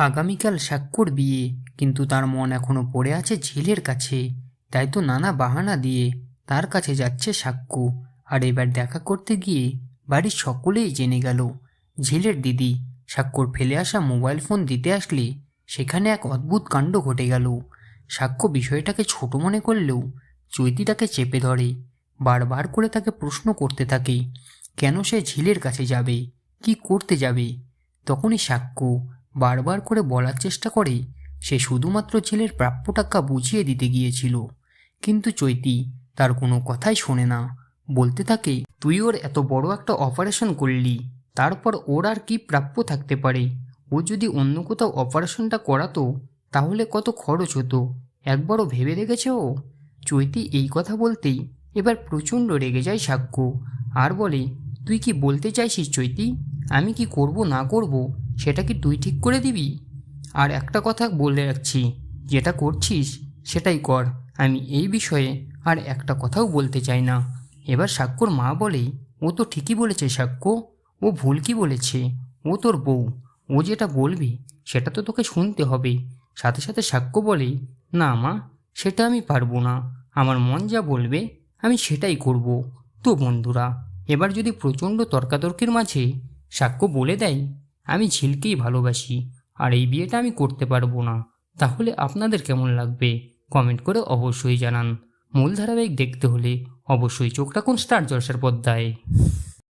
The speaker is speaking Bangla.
আগামীকাল সাক্ষ্যর বিয়ে, কিন্তু তার মন এখনো পড়ে আছে ঝিলের কাছে। তাই তো নানা বাহানা দিয়ে তার কাছে যাচ্ছে সাক্ষ্য। আর এবার দেখা করতে গিয়ে বাড়ির সকলেই জেনে গেল। ঝিলের দিদি সাক্ষ্যর ফেলে আসা মোবাইল ফোন দিতে আসলে সেখানে এক অদ্ভুত কাণ্ড ঘটে গেল। সাক্ষ্য বিষয়টাকে ছোট মনে করলেও চৈতি তাকে চেপে ধরে, বারবার করে তাকে প্রশ্ন করতে থাকে কেন সে ঝিলের কাছে যাবে, কি করতে যাবে। তখনই সাক্ষ্য বারবার করে বলার চেষ্টা করে সে শুধুমাত্র ঝিলের প্রাপ্য টাকা বুঝিয়ে দিতে গিয়েছিল। কিন্তু চৈতি তার কোনো কথাই শোনে না, বলতে থাকে তুই ওর এত বড় একটা অপারেশন করলি, তারপর ওর আর কি প্রাপ্য থাকতে পারে। ও যদি অন্য কোথাও অপারেশনটা করাতো তাহলে কত খরচ হতো, একবারও ভেবে দেখেছে ও? চৈতি এই কথা বলতেই এবার প্রচণ্ড রেগে যায় সাক্ষ্য, আর বলে তুই কি বলতে চাইছিস চৈতি? আমি কি করব না করব সেটা কি তুই ঠিক করে দিবি? আর একটা কথা বলে রাখছি, যেটা করছিস সেটাই কর, আমি এই বিষয়ে আর একটা কথাও বলতে চাই না। এবার সাক্ষ্যর মা বলে ও তো ঠিকই বলেছে সাক্ষ্য, ও ভুল কি বলেছে? ও তোর বউ, ও যেটা বলবে সেটা তো তোকে শুনতে হবে। সাথে সাথে সাক্ষ্য বলে না মা, সেটা আমি পারবো না, আমার মন যা বলবে আমি সেটাই করব। তো বন্ধুরা, এবার যদি প্রচণ্ড তর্কাতর্কির মাঝে সাক্ষ্য বলে দেয় আমি ঝিলকেই ভালোবাসি আর এই বিয়েটা আমি করতে পারবো না, তাহলে আপনাদের কেমন লাগবে কমেন্ট করে অবশ্যই জানান। মূল ধারাবাহিক দেখতে হলে অবশ্যই চোখ রাখুন স্টার জলসার পর্দায়।